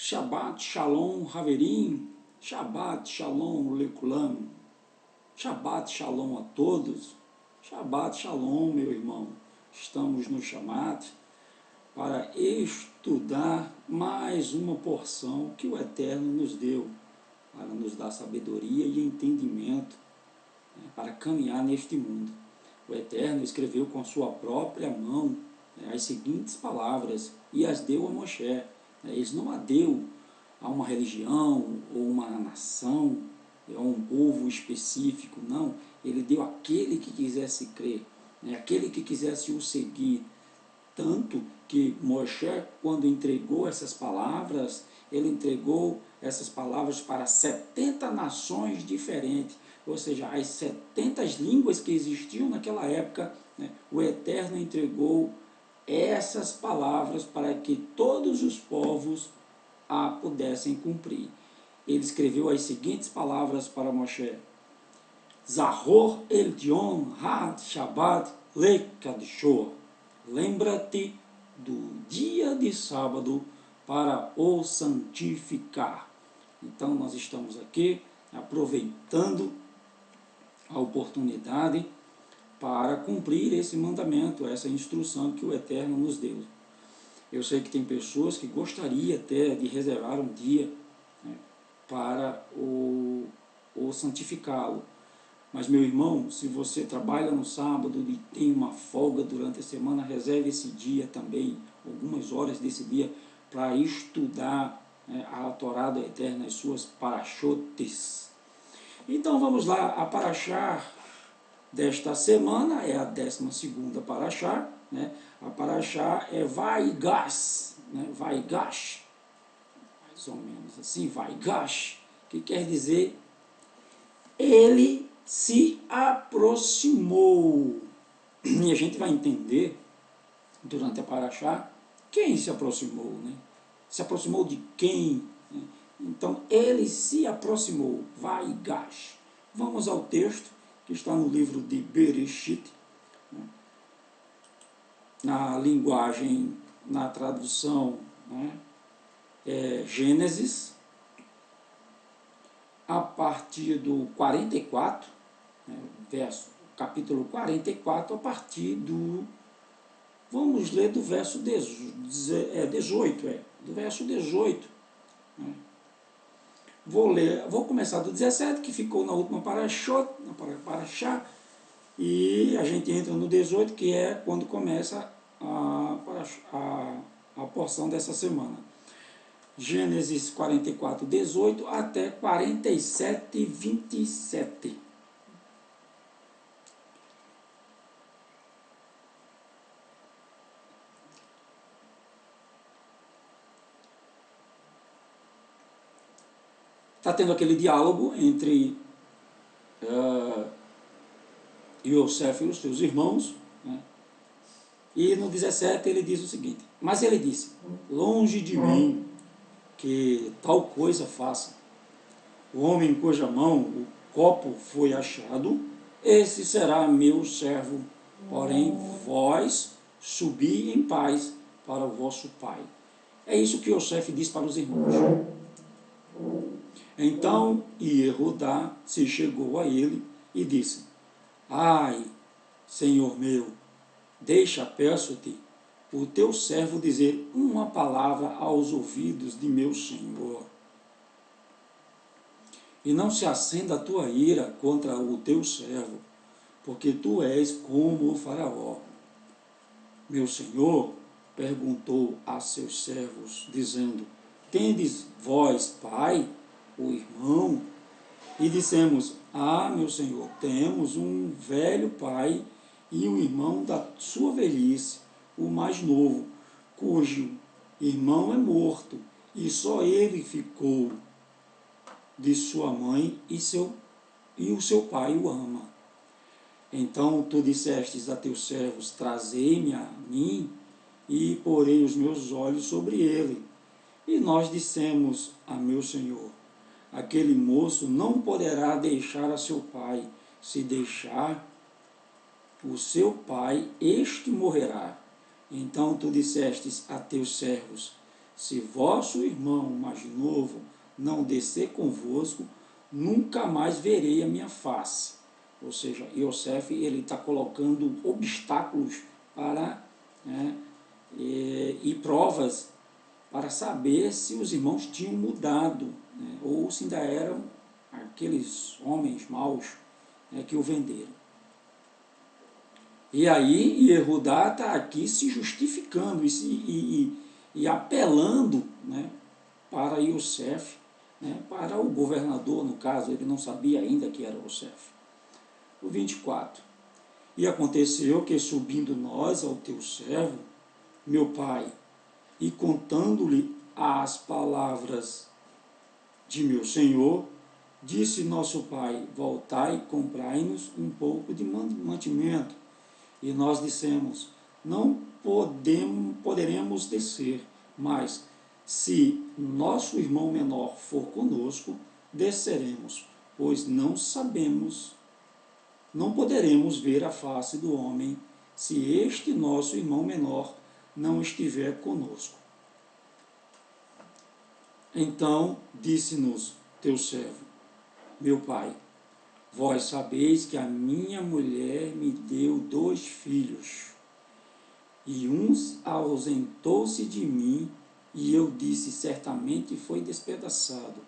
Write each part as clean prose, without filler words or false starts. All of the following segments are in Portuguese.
Shabbat Shalom Haverim, Shabbat Shalom Lekulam, Shabbat Shalom a todos, Shabbat Shalom, meu irmão. Estamos no Shabat para estudar mais uma porção que o Eterno nos deu, para nos dar sabedoria e entendimento, para caminhar neste mundo. O Eterno escreveu com sua própria mão as seguintes palavras e as deu a Moshe. Ele não a deu a uma religião ou uma nação, a um povo específico, não. Ele deu àquele que quisesse crer, aquele que quisesse o seguir. Tanto que Moshe, quando entregou essas palavras, ele entregou essas palavras para 70 nações diferentes, ou seja, as 70 línguas que existiam naquela época, o Eterno entregou essas palavras para que todos os povos a pudessem cumprir. Ele escreveu as seguintes palavras para Moshe: Zahor el Dion had Shabbat lekadshor. Lembra-te do dia de sábado para o santificar. Então nós estamos aqui aproveitando a oportunidade para cumprir esse mandamento, essa instrução que o Eterno nos deu. Eu sei que tem pessoas que gostariam até de reservar um dia para o santificá-lo. Mas, meu irmão, se você trabalha no sábado e tem uma folga durante a semana, reserve esse dia também, algumas horas desse dia, para estudar a Torá do Eterno, as suas parachotes. Então, vamos lá, a paraxá desta semana é a 12ª paraxá, a paraxá é Vaigash, Vaigash, mais ou menos assim, Vaigash, que quer dizer ele se aproximou. E a gente vai entender durante a paraxá quem se aproximou, se aproximou de quem, Então ele se aproximou, Vaigash. Vamos ao texto que está no livro de Bereshit, na linguagem, na tradução Gênesis, a partir do 44, capítulo 44, a partir do, vamos ler do verso 18, do verso 18. Vou começar do 17, que ficou na última paraxá, e a gente entra no 18, que é quando começa a porção dessa semana. Gênesis 44, 18 até 47, 27. Está tendo aquele diálogo entre Yosef e os seus irmãos, e no 17 ele diz o seguinte: mas ele disse, longe de mim que tal coisa faça. O homem em cuja mão o copo foi achado, esse será meu servo, porém vós subi em paz para o vosso pai. É isso que Yosef diz para os irmãos. Então Yehudá se chegou a ele e disse: ai, Senhor meu, deixa, peço-te, o teu servo dizer uma palavra aos ouvidos de meu senhor. E não se acenda a tua ira contra o teu servo, porque tu és como o faraó. Meu senhor perguntou a seus servos, dizendo: tendes vós, pai, o irmão? E dissemos: ah, meu senhor, temos um velho pai e um irmão da sua velhice, o mais novo, cujo irmão é morto, e só ele ficou de sua mãe, e o seu pai o ama. Então tu dissestes a teus servos: trazei-me a mim, e porei os meus olhos sobre ele. E nós dissemos a meu senhor: aquele moço não poderá deixar a seu pai. Se deixar o seu pai, este morrerá. Então tu dissestes a teus servos: se vosso irmão mais novo não descer convosco, nunca mais verei a minha face. Ou seja, Yosef ele está colocando obstáculos para, né, e provas para saber se os irmãos tinham mudado, né, ou se ainda eram aqueles homens maus, né, que o venderam. E aí Yehudá está aqui se justificando e apelando, né, para Yosef, né, para o governador, no caso, ele não sabia ainda que era Yosef. O 24. E aconteceu que, subindo nós ao teu servo, meu pai, e contando-lhe as palavras de meu senhor, disse nosso pai, voltai e comprai-nos um pouco de mantimento. E nós dissemos, não poderemos descer, mas se nosso irmão menor for conosco, desceremos, pois não sabemos, não poderemos ver a face do homem, se este nosso irmão menor não estiver conosco. Então disse-nos teu servo, meu pai, vós sabeis que a minha mulher me deu 2 filhos, e um ausentou-se de mim, e eu disse, certamente foi despedaçado,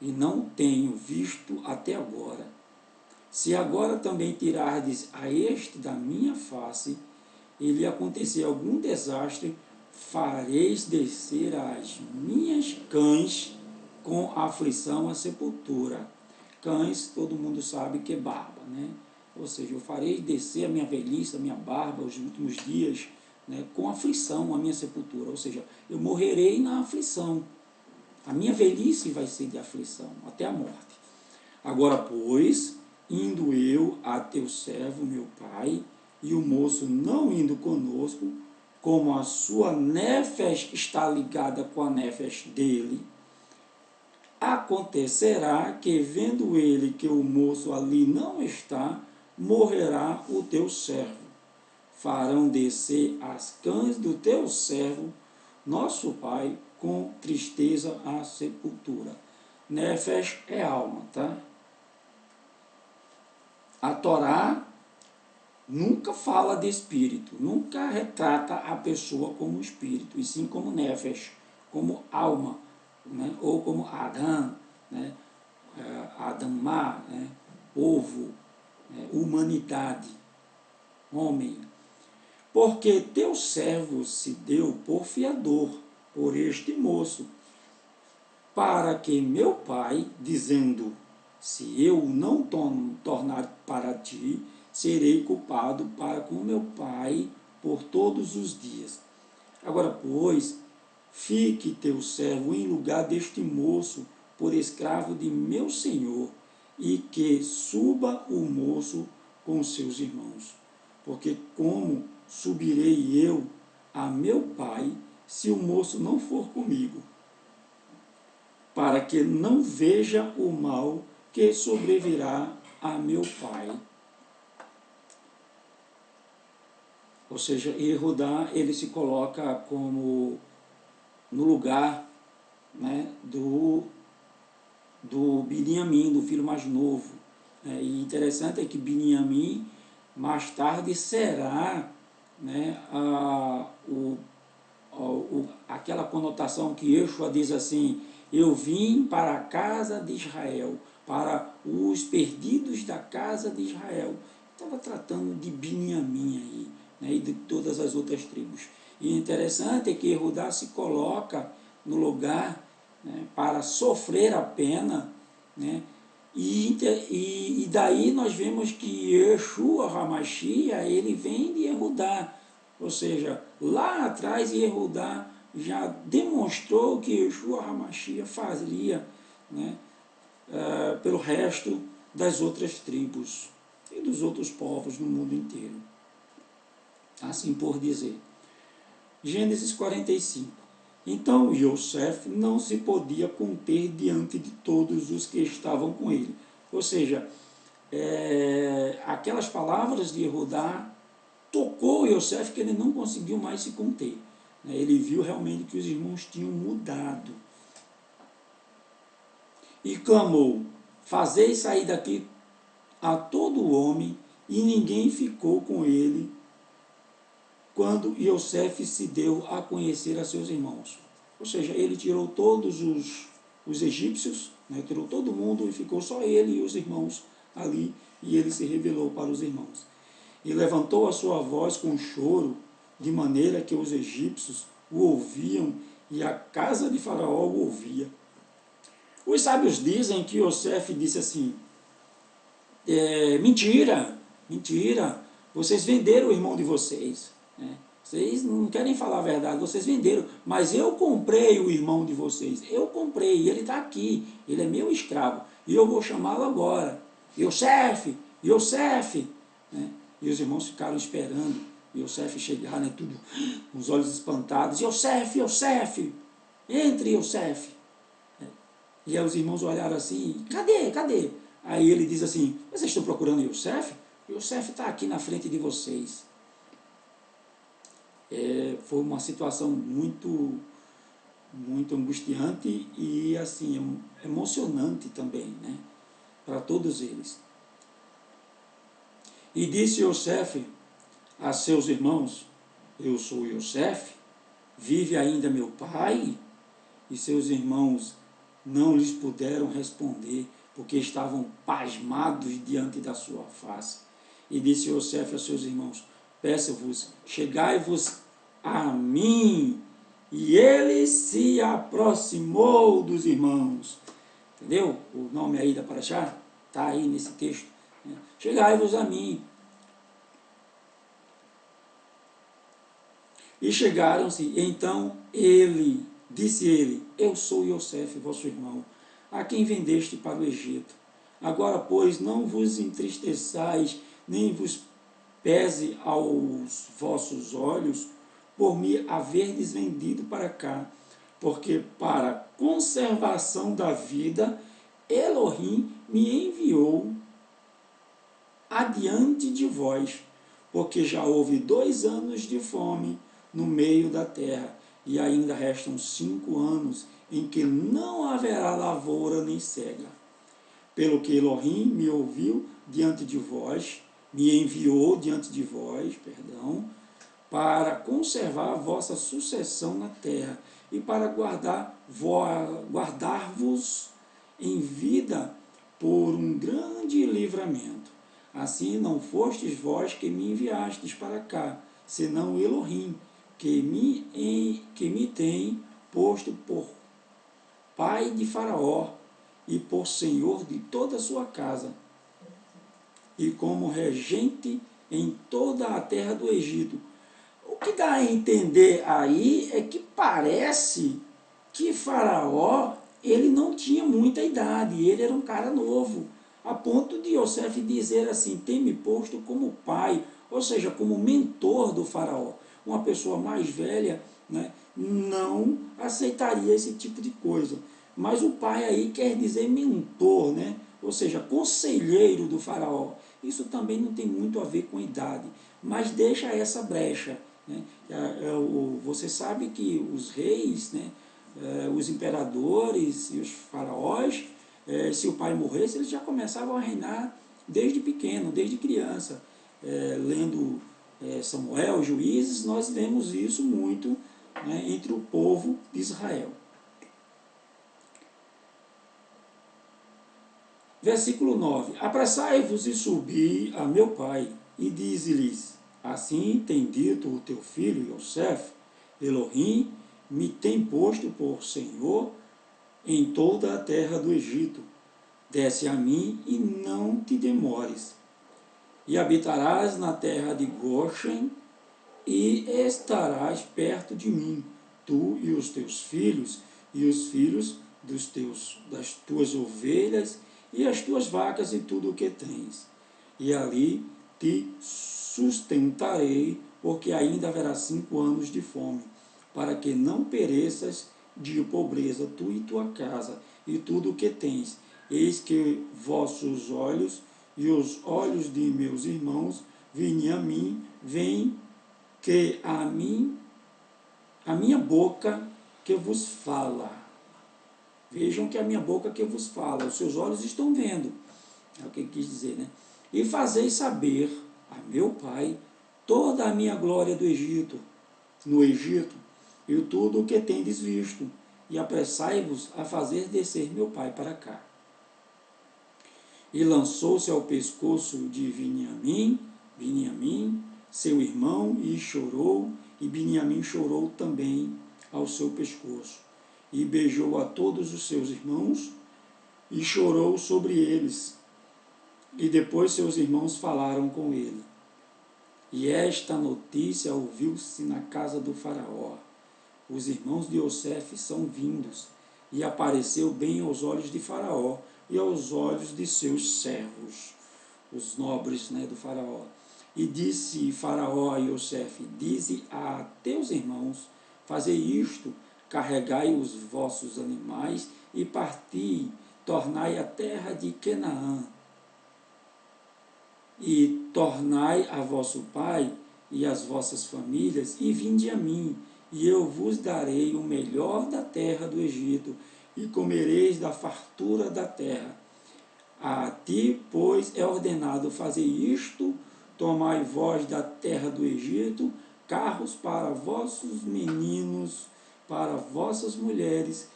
e não tenho visto até agora. Se agora também tirardes a este da minha face, e lhe acontecer algum desastre, fareis descer as minhas cães com aflição à sepultura. Cães, todo mundo sabe que é barba, né? Ou seja, eu farei descer a minha velhice, a minha barba, os últimos dias, né, com aflição à minha sepultura. Ou seja, eu morrerei na aflição. A minha velhice vai ser de aflição, até a morte. Agora, pois, indo eu a teu servo, meu pai, e o moço não indo conosco, como a sua nefesh está ligada com a nefesh dele, acontecerá que, vendo ele que o moço ali não está, morrerá o teu servo. Farão descer as cães do teu servo, nosso pai, com tristeza à sepultura. Nefesh é alma, tá? A Torá nunca fala de espírito, nunca retrata a pessoa como espírito, e sim como nefesh, como alma, né? Ou como Adam, né? Adamá, né? Povo, né? Humanidade, homem. Porque teu servo se deu por fiador por este moço, para que meu pai, dizendo, se eu não tornar para ti, serei culpado para com meu pai por todos os dias. Agora, pois, fique teu servo em lugar deste moço, por escravo de meu senhor, e que suba o moço com seus irmãos. Porque como subirei eu a meu pai, se o moço não for comigo? Para que não veja o mal que sobrevirá a meu pai. Ou seja, Yehudá, ele se coloca como no lugar, né, do Biniamim, do filho mais novo. E interessante é que Biniamim, mais tarde, será, né, aquela conotação que Yeshua diz assim, eu vim para a casa de Israel, para os perdidos da casa de Israel. Estava tratando de Biniamim aí, né, e de todas as outras tribos. E interessante é que Yehudá se coloca no lugar, né, para sofrer a pena, né, e daí nós vemos que Yeshua HaMashiach, ele vem de Yehudá, ou seja, lá atrás Yehudá já demonstrou que Yeshua HaMashiach faria, né, pelo resto das outras tribos e dos outros povos no mundo inteiro. Assim por dizer. Gênesis 45. Então Yosef não se podia conter diante de todos os que estavam com ele. Ou seja, aquelas palavras de Yehudá tocou Yosef que ele não conseguiu mais se conter. né? Ele viu realmente que os irmãos tinham mudado. E clamou: fazei sair daqui a todo homem, e ninguém ficou com ele quando Iosef se deu a conhecer a seus irmãos. Ou seja, ele tirou todos os egípcios, né, tirou todo mundo, e ficou só ele e os irmãos ali, e ele se revelou para os irmãos. E levantou a sua voz com choro, de maneira que os egípcios o ouviam, e a casa de Faraó o ouvia. Os sábios dizem que Iosef disse assim: mentira, mentira, vocês venderam o irmão de vocês, né? Vocês não querem falar a verdade, vocês venderam, mas eu comprei o irmão de vocês, eu comprei, ele está aqui, ele é meu escravo, e eu vou chamá-lo agora, Iosef, Iosef, né? E os irmãos ficaram esperando Iosef chegar, né, tudo com os olhos espantados: Iosef, Iosef, entre, Iosef. E aí os irmãos olharam assim: cadê, cadê? Aí ele diz assim: vocês estão procurando Iosef? Iosef está aqui na frente de vocês. Foi uma situação muito, muito angustiante e assim, emocionante também, né, para todos eles. E disse Iosef a seus irmãos: eu sou Iosef, vive ainda meu pai? E seus irmãos não lhes puderam responder, porque estavam pasmados diante da sua face. E disse Iosef a seus irmãos: peço-vos, chegai-vos a mim. E ele se aproximou dos irmãos. Entendeu? O nome aí da Paraxá está aí nesse texto. Chegai-vos a mim. E chegaram-se, então disse ele: eu sou Iosef, vosso irmão, a quem vendeste para o Egito. Agora, pois, não vos entristeçais, nem vos pese aos vossos olhos, por me haverdes vendido para cá, porque para conservação da vida, Elohim me enviou adiante de vós, porque já houve 2 anos de fome no meio da terra, e ainda restam 5 anos em que não haverá lavoura nem cega. Pelo que Elohim me ouviu diante de vós, me enviou diante de vós, para conservar a vossa sucessão na terra, e para guardar-vos em vida por um grande livramento. Assim não fostes vós que me enviastes para cá, senão Elohim, que me tem posto por pai de Faraó e por senhor de toda a sua casa, e como regente em toda a terra do Egito. O que dá a entender aí é que parece que Faraó, ele não tinha muita idade, ele era um cara novo, a ponto de Iosef dizer assim: tem me posto como pai, ou seja, como mentor do Faraó. Uma pessoa mais velha, né, não aceitaria esse tipo de coisa. Mas o pai aí quer dizer mentor, né? Ou seja, conselheiro do Faraó. Isso também não tem muito a ver com idade, mas deixa essa brecha, né? Você sabe que os reis, né, os imperadores e os faraós, se o pai morresse, eles já começavam a reinar desde pequeno, desde criança. Lendo Samuel, Juízes, nós vemos isso muito, né, entre o povo de Israel. Versículo 9: apressai-vos e subi a meu pai, e dize-lhes: assim tem dito o teu filho Iosef, Elohim me tem posto por senhor em toda a terra do Egito. Desce a mim e não te demores. E habitarás na terra de Goshen, e estarás perto de mim, tu e os teus filhos, e os filhos das tuas ovelhas, e as tuas vacas, e tudo o que tens. E ali te sustentarei, porque ainda haverá 5 anos de fome, para que não pereças de pobreza, tu e tua casa, e tudo o que tens. Eis que vossos olhos e os olhos de meus irmãos vêm a mim, que a mim a minha boca que vos fala. Vejam que a minha boca que vos fala, os seus olhos estão vendo. É o que ele quis dizer, né? E fazeis saber a meu pai toda a minha glória do Egito, no Egito, e tudo o que tendes visto, e apressai-vos a fazer descer meu pai para cá. E lançou-se ao pescoço de Beniamim, seu irmão, e chorou, e Beniamim chorou também ao seu pescoço. E beijou a todos os seus irmãos, e chorou sobre eles. E depois seus irmãos falaram com ele. E esta notícia ouviu-se na casa do faraó. Os irmãos de Iosef são vindos, e apareceu bem aos olhos de faraó e aos olhos de seus servos, os nobres, né, do faraó. E disse faraó a Iosef, dize a teus irmãos, fazei isto, carregai os vossos animais e parti, tornai a terra de Canaã, e tornai a vosso pai e as vossas famílias, e vinde a mim, e eu vos darei o melhor da terra do Egito, e comereis da fartura da terra. A ti, pois, é ordenado fazer isto, tomai vós da terra do Egito carros para vossos meninos, para vossas mulheres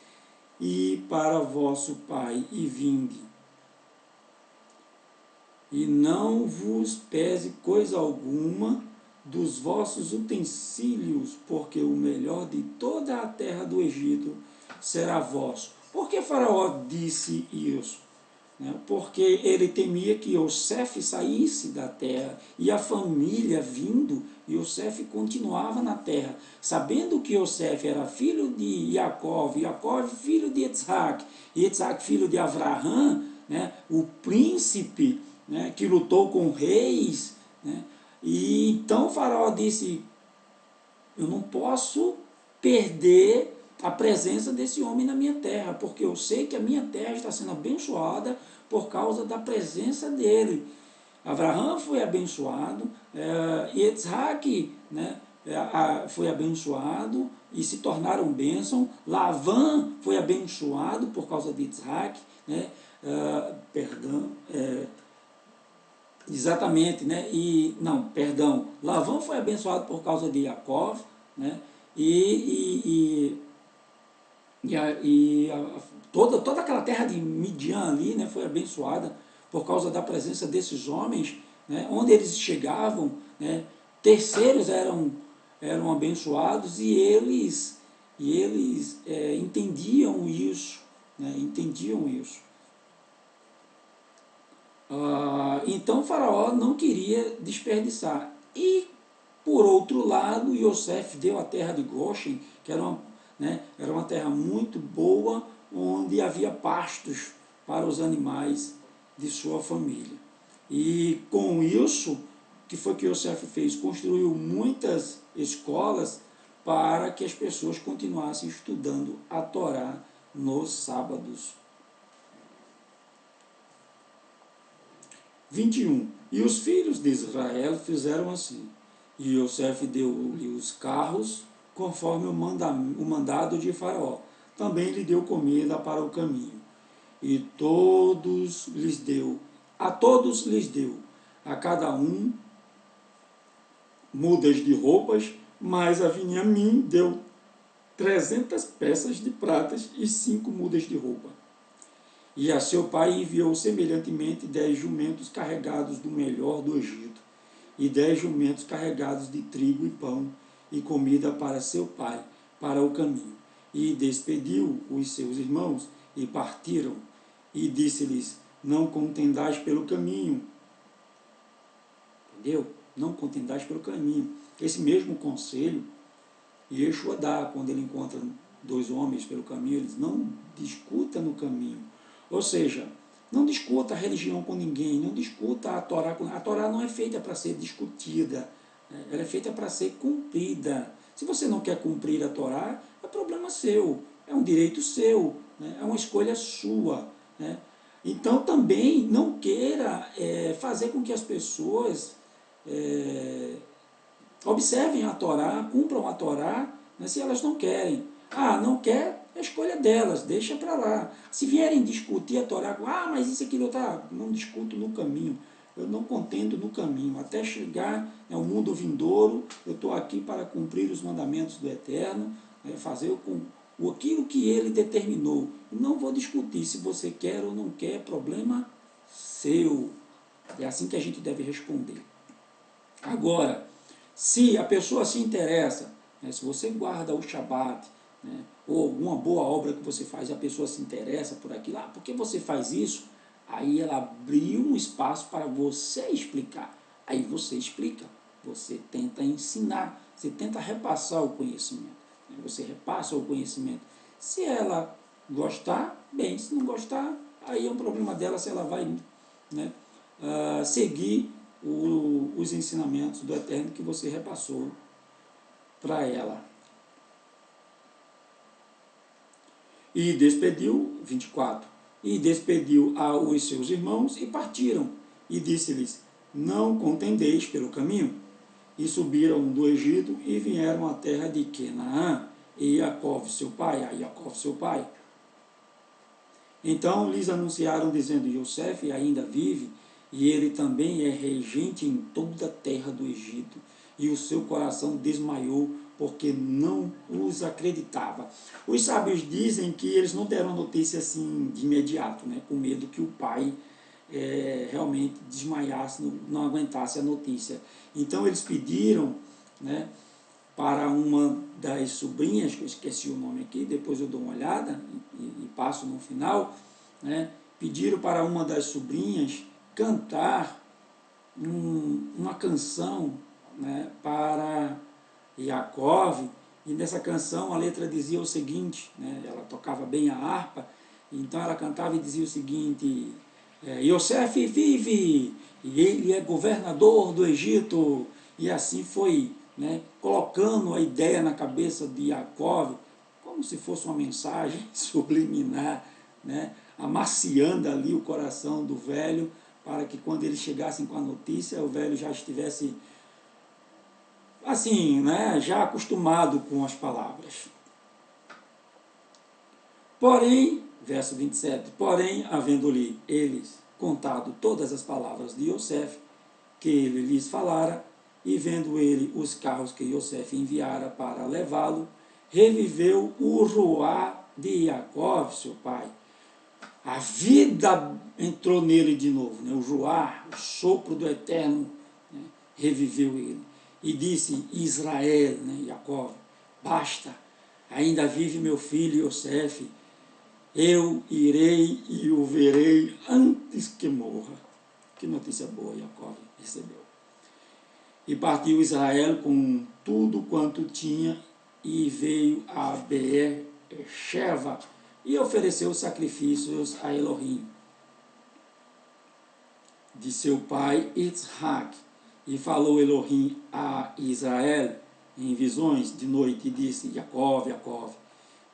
e para vosso pai, e vinde. E não vos pese coisa alguma dos vossos utensílios, porque o melhor de toda a terra do Egito será vosso. Por que Faraó disse isso? Porque ele temia que Iosef saísse da terra, e a família vindo, Iosef continuava na terra, sabendo que Iosef era filho de Jacó, Jacó filho de Isaac, e Isaac filho de Abraão, né, o príncipe, né, que lutou com reis, né, e então o faraó disse, eu não posso perder a presença desse homem na minha terra, porque eu sei que a minha terra está sendo abençoada por causa da presença dele. Abraão foi abençoado, Isaac, né, foi abençoado e se tornaram bênção. Lavã foi abençoado por causa de Isaac, né, exatamente, né? Lavã foi abençoado por causa de Jacó, né? Toda aquela terra de Midian ali, né, foi abençoada por causa da presença desses homens, né, onde eles chegavam, né, terceiros eram abençoados, e eles entendiam isso, né, entendiam isso. Então o faraó não queria desperdiçar. E, por outro lado, Iosef deu a terra de Goshen, que era uma terra muito boa, onde havia pastos para os animais de sua família. E com isso, o que foi que Iosef fez? Construiu muitas escolas para que as pessoas continuassem estudando a Torá nos sábados. 21. E os filhos de Israel fizeram assim. E Iosef deu-lhe os carros, conforme o mandado de Faraó. Também lhe deu comida para o caminho. E a todos lhes deu, a cada um mudas de roupas, mas a Beniamim deu 300 peças de pratas e 5 mudas de roupa. E a seu pai enviou semelhantemente 10 jumentos carregados do melhor do Egito, e 10 jumentos carregados de trigo e pão, e comida para seu pai, para o caminho. E despediu os seus irmãos, e partiram, e disse-lhes, não contendais pelo caminho. Entendeu? Não contendais pelo caminho. Esse mesmo conselho, Yeshua dá, quando ele encontra 2 homens pelo caminho, ele diz, não discuta no caminho. Ou seja, não discuta a religião com ninguém, não discuta a Torá. A Torá não é feita para ser discutida, ela é feita para ser cumprida. Se você não quer cumprir a Torá, é problema seu, é um direito seu, né? É uma escolha sua, né? Então também não queira fazer com que as pessoas observem a Torá, cumpram a Torá, Mas se elas não querem, não quer, é escolha delas, deixa para lá. Se vierem discutir a Torá, mas isso aqui não discuto no caminho, eu não contendo no caminho, até chegar ao mundo vindouro, eu estou aqui para cumprir os mandamentos do Eterno, fazer aquilo que ele determinou. Não vou discutir se você quer ou não quer, problema seu. É assim que a gente deve responder. Agora, se a pessoa se interessa, se você guarda o Shabat, ou alguma boa obra que você faz e a pessoa se interessa por aquilo, por que você faz isso? Aí ela abriu um espaço para você explicar. Aí você explica, você tenta ensinar, você tenta repassar o conhecimento. Você repassa o conhecimento. Se ela gostar, bem, se não gostar, aí é um problema dela se ela vai seguir os ensinamentos do Eterno que você repassou para ela. E despediu, 24, e despediu os seus irmãos e partiram. E disse-lhes, não contendeis pelo caminho. E subiram do Egito e vieram à terra de Canaã, e Jacó, seu pai. Então lhes anunciaram, dizendo, Yosef ainda vive, e ele também é regente em toda a terra do Egito. E o seu coração desmaiou, porque não os acreditava. Os sábios dizem que eles não deram notícia assim de imediato, com medo que o pai realmente desmaiasse, não aguentasse a notícia. Então eles pediram para uma das sobrinhas, que eu esqueci o nome aqui, depois eu dou uma olhada e passo no final, pediram para uma das sobrinhas cantar uma canção para Jacó, e nessa canção a letra dizia o seguinte, ela tocava bem a harpa, então ela cantava e dizia o seguinte, Yosef vive, e ele é governador do Egito, e assim foi, colocando a ideia na cabeça de Jacó, como se fosse uma mensagem subliminar, amaciando ali o coração do velho, para que quando eles chegassem com a notícia, o velho já estivesse assim, já acostumado com as palavras. Porém, verso 27, porém, havendo-lhe eles contado todas as palavras de Yosef, que ele lhes falara, e vendo ele os carros que Yosef enviara para levá-lo, reviveu o ruá de Jacó, seu pai. A vida entrou nele de novo, o ruá, o sopro do Eterno, reviveu ele. E disse Israel, Jacó, basta, ainda vive meu filho Yosef, eu irei e o verei antes que morra. Que notícia boa Jacó recebeu. E partiu Israel com tudo quanto tinha e veio a Beer-sheva e ofereceu sacrifícios a Elohim de seu pai Isaac. E falou Elohim a Israel em visões de noite e disse, Jacó, Jacó.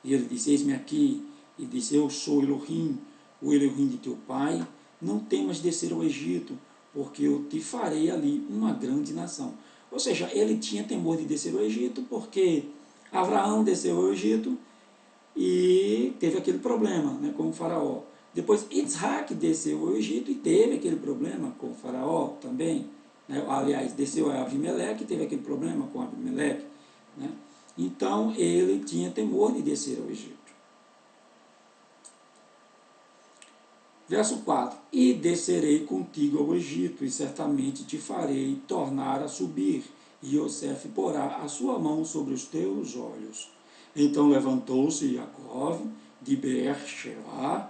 E ele disse, eis-me aqui. E disse, eu sou Elohim, o Elohim de teu pai. Não temas descer ao Egito, porque eu te farei ali uma grande nação. Ou seja, ele tinha temor de descer ao Egito, porque Abraão desceu ao Egito e teve aquele problema com o faraó. Depois Isaac desceu ao Egito e teve aquele problema com o faraó também. Aliás, desceu a Abimeleque e teve aquele problema com Abimeleque. Então, ele tinha temor de descer ao Egito. Verso 4. E descerei contigo ao Egito, e certamente te farei tornar a subir, e Yosef porá a sua mão sobre os teus olhos. Então levantou-se Jacó de Beer-sheva,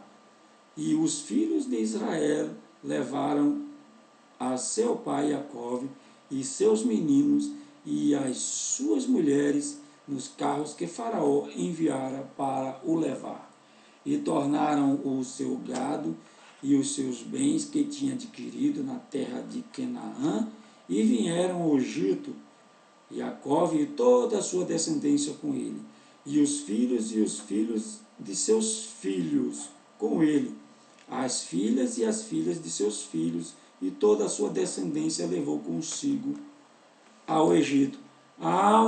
e os filhos de Israel levaram a seu pai Jacó e seus meninos e as suas mulheres nos carros que Faraó enviara para o levar. E tornaram o seu gado e os seus bens que tinha adquirido na terra de Canaã, e vieram ao Egito, Jacó e toda a sua descendência com ele, e os filhos de seus filhos com ele, as filhas e as filhas de seus filhos, e toda a sua descendência levou consigo ao Egito, há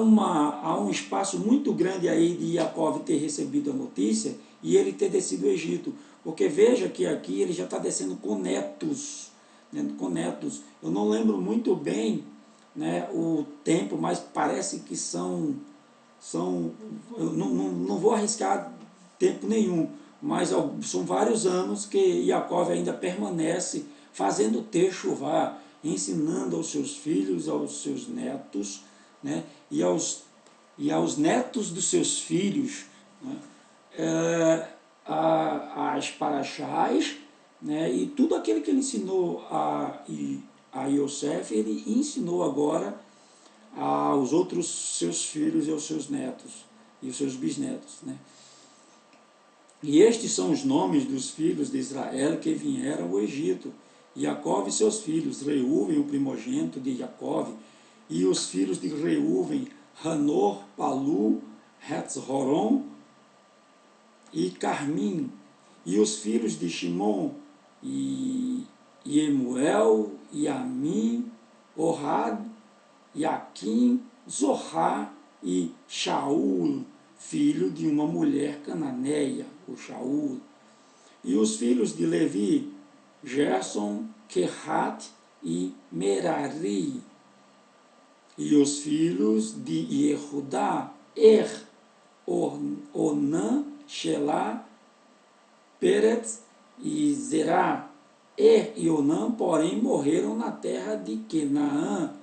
um espaço muito grande aí de Jacó ter recebido a notícia e ele ter descido o Egito. Porque veja que aqui ele já está descendo com netos, né, com netos. Eu não lembro muito bem, né, o tempo, mas parece que eu não vou arriscar tempo nenhum, mas são vários anos que Jacó ainda permanece fazendo Techuvá, ensinando aos seus filhos, aos seus netos, né, e aos netos dos seus filhos, né, as paraxás, né, e tudo aquilo que ele ensinou a Yosef, ele ensinou agora aos outros seus filhos e aos seus netos e os seus bisnetos, né? E estes são os nomes dos filhos de Israel que vieram ao Egito: Jacó e seus filhos, Reuven, o primogênito de Jacó, e os filhos de Reuven, Hanor, Palu, Hetzroron e Carmim, e os filhos de Shimon, e Emuel, Yamim, Ohad, Yaquim, Zorá e Shaul, filho de uma mulher cananeia, o Shaul. E os filhos de Levi, Gerson, Kehat e Merari. E os filhos de Yehudá, Onã, Shelah, Peretz e Zerá. E Onã, porém, morreram na terra de Canaã.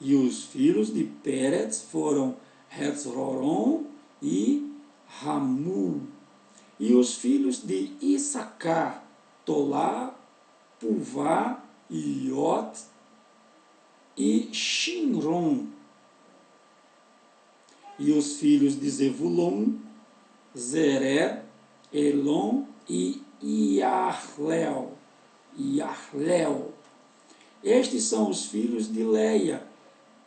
E os filhos de Peretz foram Hezroron e Ramu. E os filhos de Issacar, Tolá, Puvá, Iot e Shinron. E os filhos de Zevulon, Zered, Elon e Iarlel. Estes são os filhos de Leia,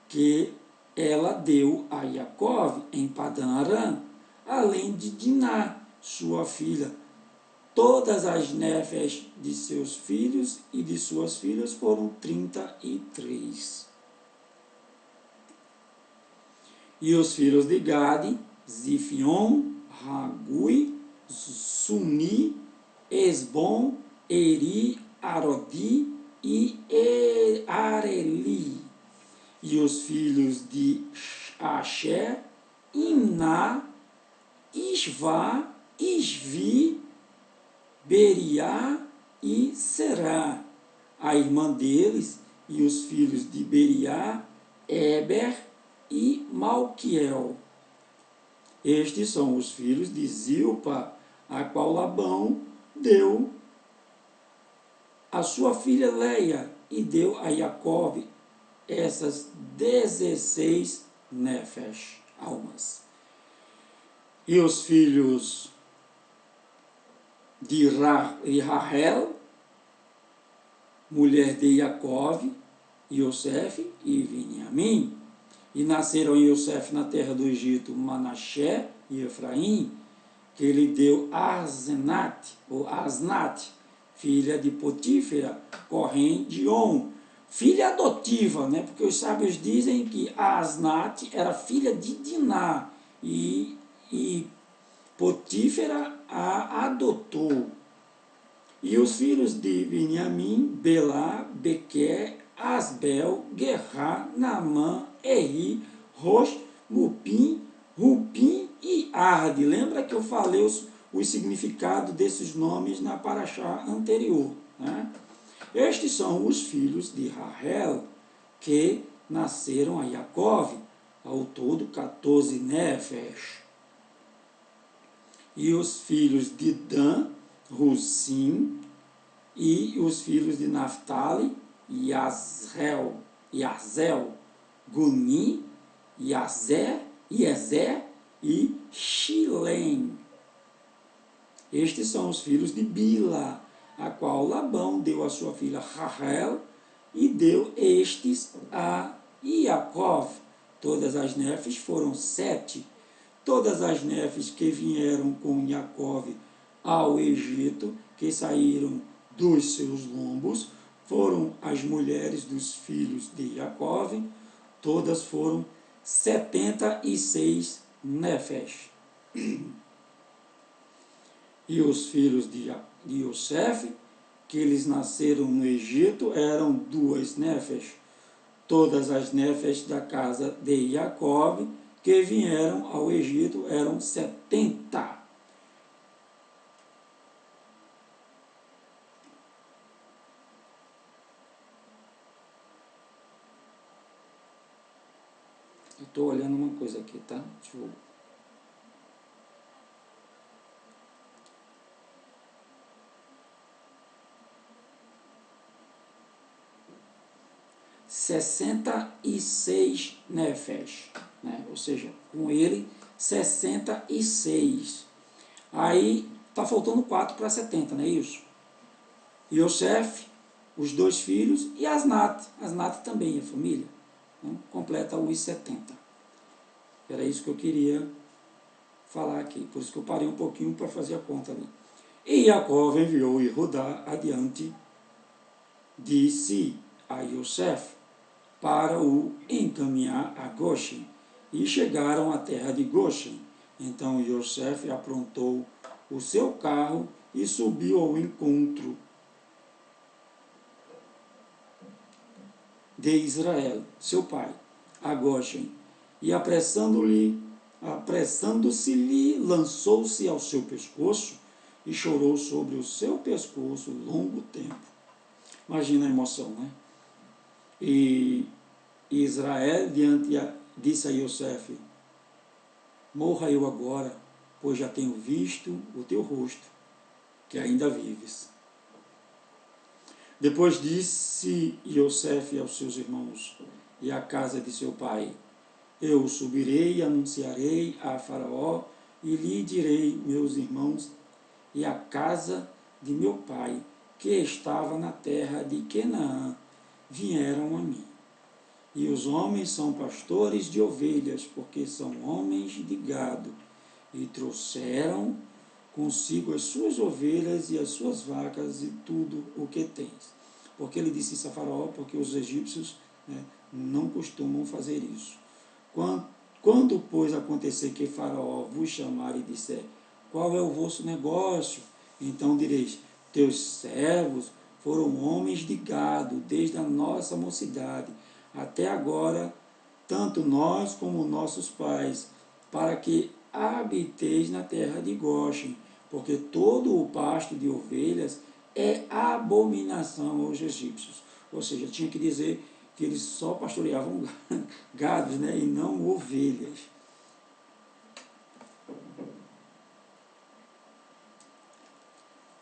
que ela deu a Jacó em Padã Aram, além de Diná, sua filha. Todas as néfes de seus filhos e de suas filhas foram 33. E os filhos de Gade, Zifion, Ragui, Suni, Esbom, Eri, Arodi e Areli. E os filhos de Asher, Imná, Isvá, Isvi, Beriá e Será. A irmã deles e os filhos de Beriá, Eber e Malquiel. Estes são os filhos de Zilpa, a qual Labão deu a sua filha Leia, e deu a Jacó essas 16 néfes, almas. E os filhos de Rahel, mulher de Jacó, Yosef e Viniamim. E nasceram em Yosef na terra do Egito Manassé e Efraim, que ele deu Asnat, filha de Potífera, corrém de On, filha adotiva, né? Porque os sábios dizem que Asnat era filha de Diná e Potífera a adotou. E os filhos de Viniamim, Belá, Bequer, Asbel, Guerrá, Naamã, Eri, Rosh, Mupim, Rupim e Arde. Lembra que eu falei os significados desses nomes na paraxá anterior, né? Estes são os filhos de Rahel, que nasceram a Jacó, ao todo 14 néfes. E os filhos de Dan, Rusim, e os filhos de Naftali, Yazel, Guni, Yazer e Shilem. Estes são os filhos de Bila, a qual Labão deu a sua filha Rahel, e deu estes a Jacó. Todas as néfes foram 7. Todas as néfes que vieram com Jacó ao Egito, que saíram dos seus lombos, foram as mulheres dos filhos de Jacó, todas foram 76 nefesh. E os filhos de Yosef, que eles nasceram no Egito, eram 2 nefesh. Todas as nefesh da casa de Jacob, que vieram ao Egito, eram 70. Eu estou olhando uma coisa aqui, tá? Deixa eu... 66 nefesh, né? Ou seja, com ele 66. Aí está faltando 4 para 70, não é isso? Yosef, os 2 filhos e Asnat. Asnat também é família. Então, completa os 70. Era isso que eu queria falar aqui. Por isso que eu parei um pouquinho para fazer a conta ali. E Jacó enviou Judá adiante de si a Yosef para o encaminhar a Goshen. E chegaram à terra de Goshen. Então Yosef aprontou o seu carro e subiu ao encontro de Israel, seu pai, a Goshen, e apressando-se-lhe, lançou-se ao seu pescoço e chorou sobre o seu pescoço longo tempo. Imagina a emoção, né? E Israel disse a Yosef: morra eu agora, pois já tenho visto o teu rosto, que ainda vives. Depois disse Yosef aos seus irmãos e à casa de seu pai: eu subirei e anunciarei a Faraó e lhe direi, meus irmãos e a casa de meu pai, que estava na terra de Canaã, vieram a mim. E os homens são pastores de ovelhas, porque são homens de gado, e trouxeram consigo as suas ovelhas e as suas vacas e tudo o que tens. Porque ele disse isso a Faraó, porque os egípcios, né, não costumam fazer isso. Quando, pois, acontecer que Faraó vos chamar e disser: qual é o vosso negócio? Então direis: teus servos foram homens de gado, desde a nossa mocidade até agora, tanto nós como nossos pais, para que habiteis na terra de Goshen, porque todo o pasto de ovelhas é abominação aos egípcios. Ou seja, tinha que dizer que eles só pastoreavam gados, né, e não ovelhas.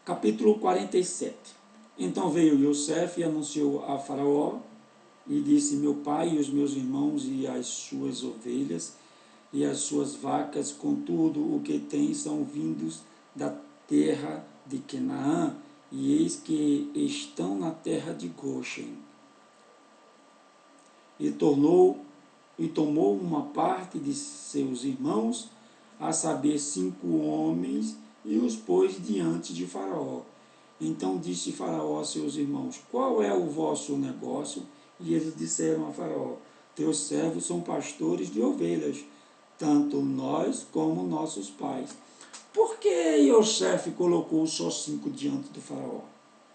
Capítulo 47. Então veio Yosef e anunciou a Faraó, e disse: meu pai e os meus irmãos e as suas ovelhas e as suas vacas, com tudo o que tem, são vindos da terra de Canaã, e eis que estão na terra de Goshen. E tomou uma parte de seus irmãos, a saber 5 homens, e os pôs diante de Faraó. Então disse Faraó a seus irmãos: qual é o vosso negócio? E eles disseram a Faraó: teus servos são pastores de ovelhas, tanto nós como nossos pais. Por que Yosef colocou só 5 diante do Faraó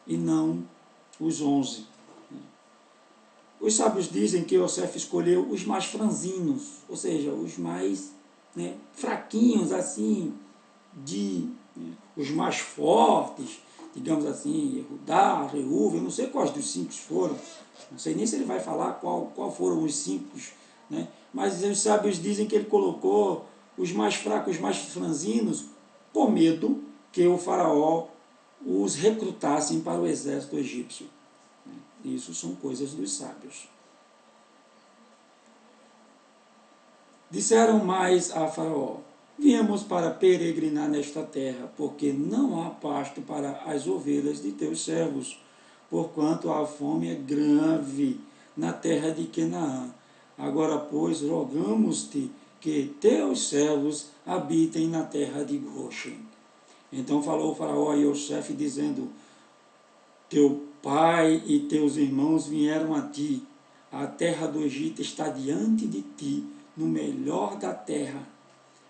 e não os 11? Os sábios dizem que Yosef escolheu os mais franzinos, ou seja, os mais, né, fraquinhos, assim, os mais fortes, digamos assim, Judá, Reuven, eu não sei quais dos 5 foram, não sei nem se ele vai falar qual foram os 5, né? Mas os sábios dizem que ele colocou os mais fracos, os mais franzinos, com medo que o faraó os recrutassem para o exército egípcio. Isso são coisas dos sábios. Disseram mais a Faraó: viemos para peregrinar nesta terra, porque não há pasto para as ovelhas de teus servos, porquanto a fome é grave na terra de Canaã. Agora, pois, rogamos-te que teus servos habitem na terra de Goshen. Então falou o Faraó a Yosef, dizendo: teu pai e teus irmãos vieram a ti, a terra do Egito está diante de ti, no melhor da terra.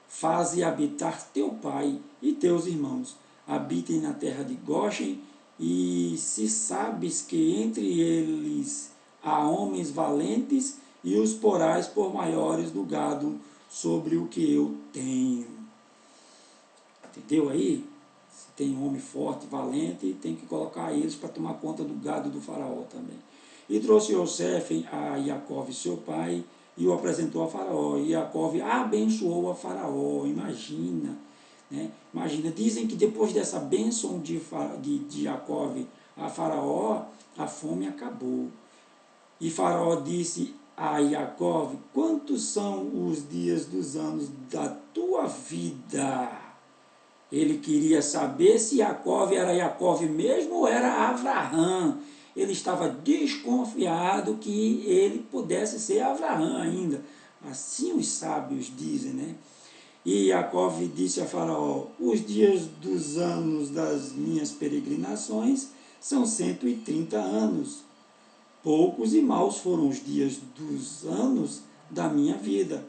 Faze habitar teu pai e teus irmãos. Habitem na terra de Goshen, e se sabes que entre eles há homens valentes, e os porás por maiores do gado sobre o que eu tenho. Entendeu aí? Se tem um homem forte, valente, tem que colocar eles para tomar conta do gado do faraó também. E trouxe Yosef a Jacó, seu pai, e o apresentou a Faraó. E Jacó abençoou a Faraó. Imagina, né? Imagina, dizem que depois dessa bênção de Jacó a Faraó, a fome acabou. E Faraó disse a Jacó: quantos são os dias dos anos da tua vida? Ele queria saber se Jacó era Jacó mesmo ou era Abraão. Ele estava desconfiado que ele pudesse ser Abraão ainda. Assim os sábios dizem, né? E Jacó disse a Faraó: os dias dos anos das minhas peregrinações são 130 anos. Poucos e maus foram os dias dos anos da minha vida,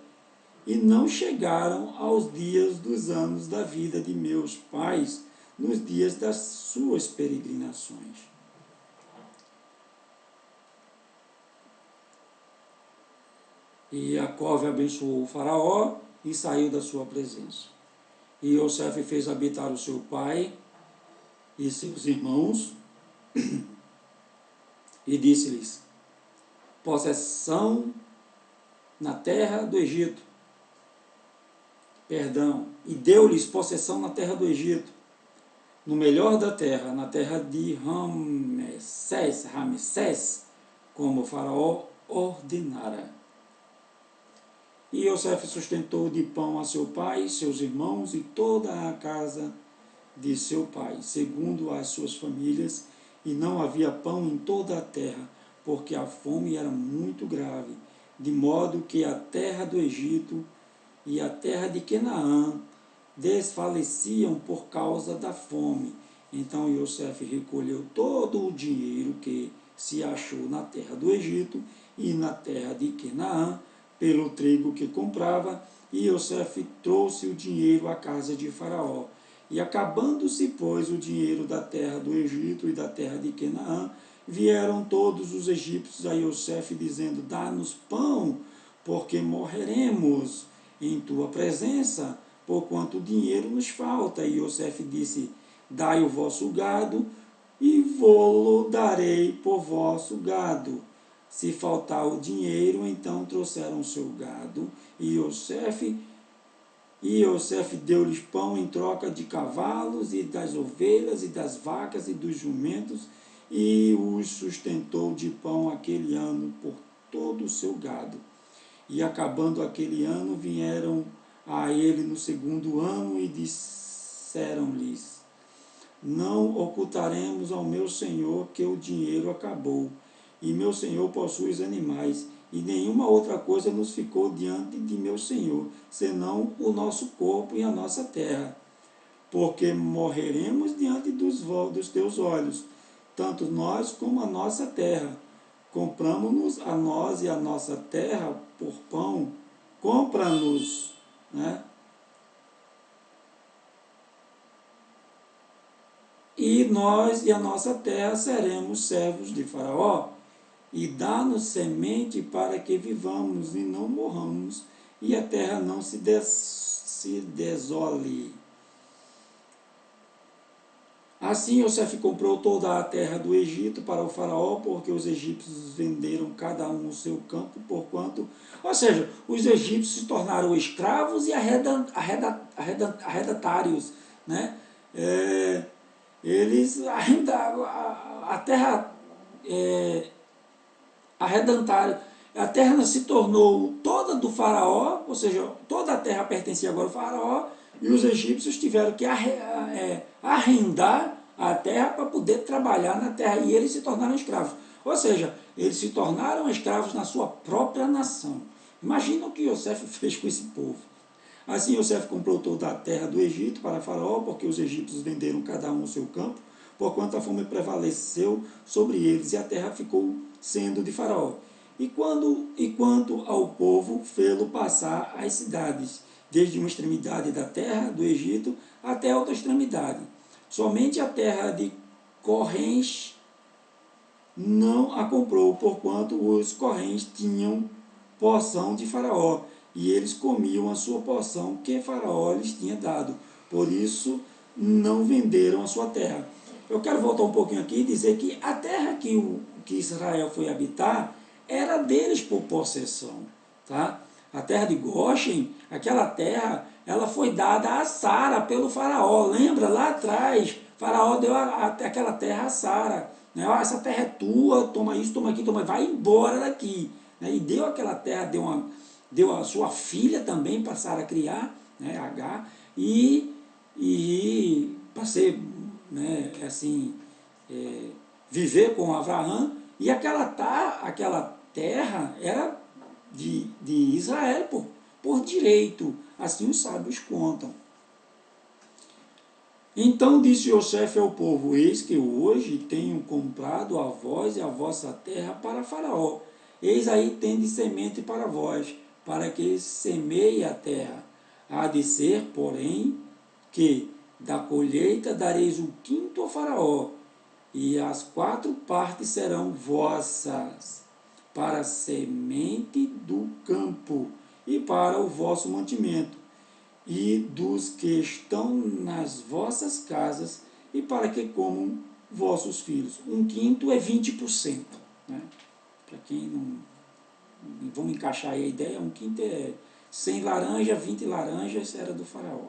e não chegaram aos dias dos anos da vida de meus pais, nos dias das suas peregrinações. E Jacó abençoou o faraó e saiu da sua presença. E Yosef fez habitar o seu pai e seus irmãos, e disse-lhes: possessão na terra do Egito. E deu-lhes possessão na terra do Egito, no melhor da terra, na terra de Ramsés, como o faraó ordenara. E Yosef sustentou de pão a seu pai, seus irmãos e toda a casa de seu pai, segundo as suas famílias, e não havia pão em toda a terra, porque a fome era muito grave, de modo que a terra do Egito e a terra de Canaã desfaleciam por causa da fome. Então Yosef recolheu todo o dinheiro que se achou na terra do Egito e na terra de Canaã, pelo trigo que comprava, e Yosef trouxe o dinheiro à casa de Faraó. E acabando-se, pois, o dinheiro da terra do Egito e da terra de Canaã, vieram todos os egípcios a Yosef, dizendo: dá-nos pão, porque morreremos em tua presença, porquanto o dinheiro nos falta. E Yosef disse: dai o vosso gado, e vô-lo darei por vosso gado. Se faltar o dinheiro, então trouxeram o seu gado, e Yosef deu-lhes pão em troca de cavalos, e das ovelhas, e das vacas, e dos jumentos, e os sustentou de pão aquele ano por todo o seu gado. E acabando aquele ano, vieram a ele no segundo ano, e disseram-lhes: não ocultaremos ao meu senhor que o dinheiro acabou, e meu senhor possui os animais, e nenhuma outra coisa nos ficou diante de meu senhor, senão o nosso corpo e a nossa terra. Porque morreremos diante dos teus olhos, tanto nós como a nossa terra. Compramos-nos a nós e a nossa terra por pão. Compra-nos, né? E nós e a nossa terra seremos servos de Faraó. E dá-nos semente para que vivamos e não morramos, e a terra não se desole. Assim Yosef comprou toda a terra do Egito para o faraó, porque os egípcios venderam cada um o seu campo, porquanto... Ou seja, os egípcios se tornaram escravos e arrendatários, né? Eles arrendaram a terra... arredantário. A terra se tornou toda do faraó, ou seja, toda a terra pertencia agora ao faraó, e os egípcios tiveram que arrendar a terra para poder trabalhar na terra, e eles se tornaram escravos. Ou seja, eles se tornaram escravos na sua própria nação. Imagina o que Yosef fez com esse povo. Assim Yosef comprou toda a terra do Egito para Faraó, porque os egípcios venderam cada um o seu campo, porquanto a fome prevaleceu sobre eles, e a terra ficou sendo de Faraó. E quanto ao povo, fê-lo passar as cidades, desde uma extremidade da terra do Egito até a outra extremidade. Somente a terra de Correns não a comprou, porquanto os Correns tinham porção de Faraó, e eles comiam a sua porção que Faraó lhes tinha dado. Por isso não venderam a sua terra. Eu quero voltar um pouquinho aqui e dizer que a terra que Israel foi habitar era deles por possessão. Tá? A terra de Goshen, aquela terra, ela foi dada a Sara pelo Faraó. Lembra lá atrás? Faraó deu aquela terra a Sara. Né? Ó, essa terra é tua, toma isso, toma aqui, toma, vai embora daqui. Né? E deu aquela terra, deu a sua filha também para Sara criar, né? Agar, e para ser, né, assim, viver com Abraão, e aquela terra era de Israel por direito, assim os sábios contam. Então disse José ao povo: eis que hoje tenho comprado a vós e a vossa terra para Faraó. Eis aí tende semente para vós, para que semeie a terra. Há de ser, porém, que da colheita dareis o quinto a Faraó, e as 4 partes serão vossas, para a semente do campo e para o vosso mantimento, e dos que estão nas vossas casas, e para que comam vossos filhos. Um quinto é 20%. Né? Para quem não. Vamos encaixar aí a ideia: um quinto é 100 laranjas, 20 laranjas era do Faraó.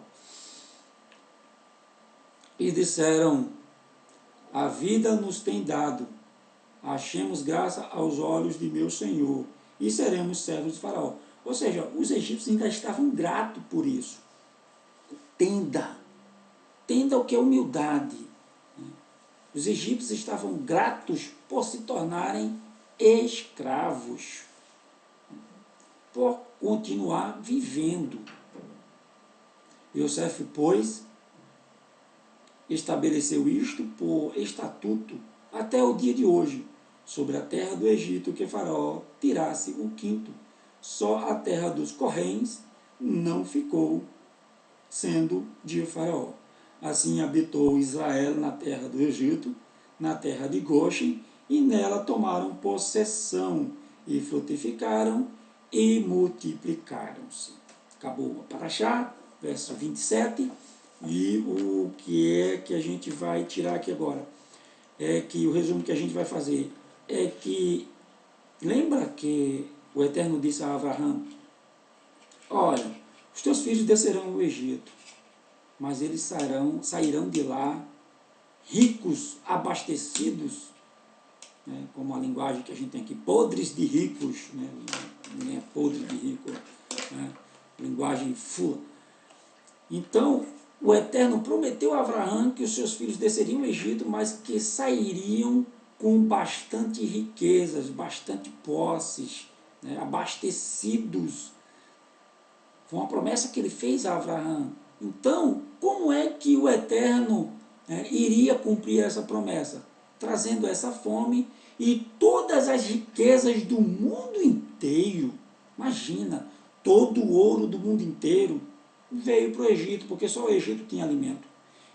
E disseram: a vida nos tem dado, achemos graça aos olhos de meu Senhor, e seremos servos de Faraó. Ou seja, os egípcios ainda estavam gratos por isso. Tenda o que é humildade. Os egípcios estavam gratos por se tornarem escravos, por continuar vivendo. José, pois, estabeleceu isto por estatuto até o dia de hoje, sobre a terra do Egito, que Faraó tirasse o quinto. Só a terra dos Correns não ficou sendo de Faraó. Assim habitou Israel na terra do Egito, na terra de Goshen, e nela tomaram possessão, e frutificaram e multiplicaram-se. Acabou a Paraxá, verso 27, e o que é que a gente vai tirar aqui agora? É que o resumo que a gente vai fazer é que, lembra que o Eterno disse a Abraão: olha, os teus filhos descerão ao Egito, mas eles sairão de lá ricos, abastecidos, né, como a linguagem que a gente tem aqui, podres de ricos, né, nem é podre de rico, né, linguagem fula. Então, o Eterno prometeu a Abraão que os seus filhos desceriam ao Egito, mas que sairiam com bastante riquezas, bastante posses, né, abastecidos. Foi uma promessa que ele fez a Abraão. Então, como é que o Eterno iria cumprir essa promessa? Trazendo essa fome e todas as riquezas do mundo inteiro. Imagina, todo o ouro do mundo inteiro veio para o Egito, porque só o Egito tinha alimento.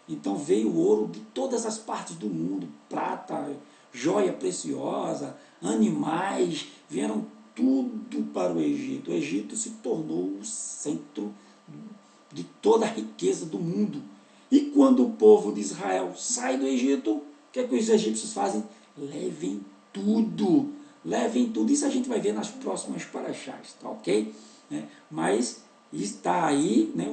Então veio o ouro de todas as partes do mundo, prata, joia preciosa, animais, vieram tudo para o Egito. O Egito se tornou o centro de toda a riqueza do mundo. E quando o povo de Israel sai do Egito, o que é que os egípcios fazem? Levem tudo. Levem tudo. Isso a gente vai ver nas próximas paraxás, tá ok? Mas está aí, né,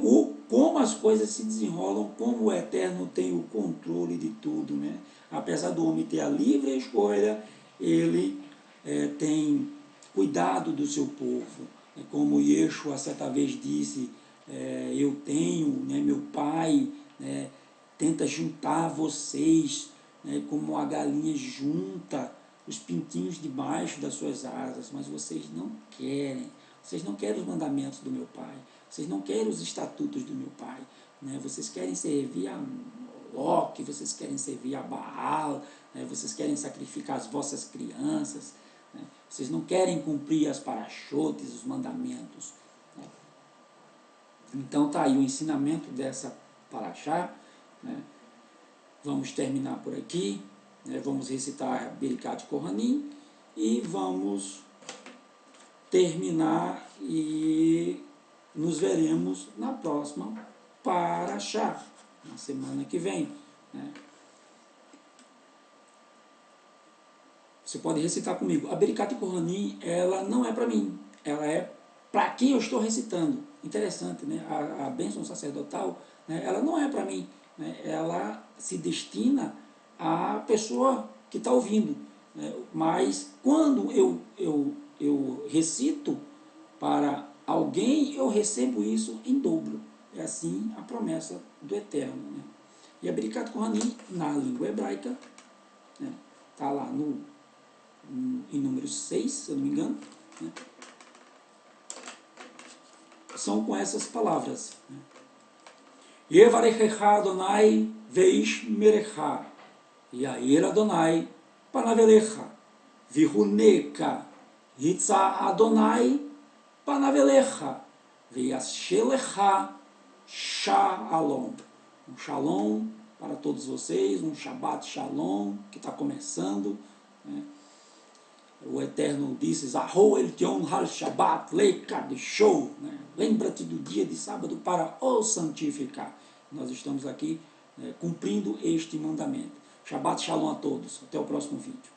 como as coisas se desenrolam, como o Eterno tem o controle de tudo. Né? Apesar do homem ter a livre escolha, ele tem cuidado do seu povo. Como Yeshua certa vez disse, eu tenho, né, meu pai tenta juntar vocês, né, como a galinha junta os pintinhos debaixo das suas asas, mas vocês não querem. Vocês não querem os mandamentos do meu pai. Vocês não querem os estatutos do meu pai. Né? Vocês querem servir a Moloque, vocês querem servir a Baal, né? Vocês querem sacrificar as vossas crianças. Né? Vocês não querem cumprir as parachotes, os mandamentos. Né? Então está aí o ensinamento dessa paraxá. Né? Vamos terminar por aqui. Né? Vamos recitar Birkat Kohanim e vamos terminar e nos veremos na próxima paraxá, na semana que vem. Né? Você pode recitar comigo. A Birkat Kohanim, ela não é para mim, ela é para quem eu estou recitando. Interessante, né? A bênção sacerdotal, né? Ela não é para mim, né? Ela se destina à pessoa que está ouvindo. Né? Mas quando eu recito para alguém, eu recebo isso em dobro. É assim a promessa do Eterno. Né? E a Birkat Kohanim, na língua hebraica, né? Está lá em número 6, se eu não me engano, né? São com essas palavras. Yevarechecha Adonai veishmerecha, Yair Adonai panavelecha, vihuneka hitza Adonai panavelecha, veyashelecha shalom. Um shalom para todos vocês, um Shabbat Shalom que está começando. Né? O Eterno disse, Zahou el Tion Hal Shabbat Leikadishou, né? Lembra-te do dia de sábado para o santificar. Nós estamos aqui cumprindo este mandamento. Shabbat Shalom a todos. Até o próximo vídeo.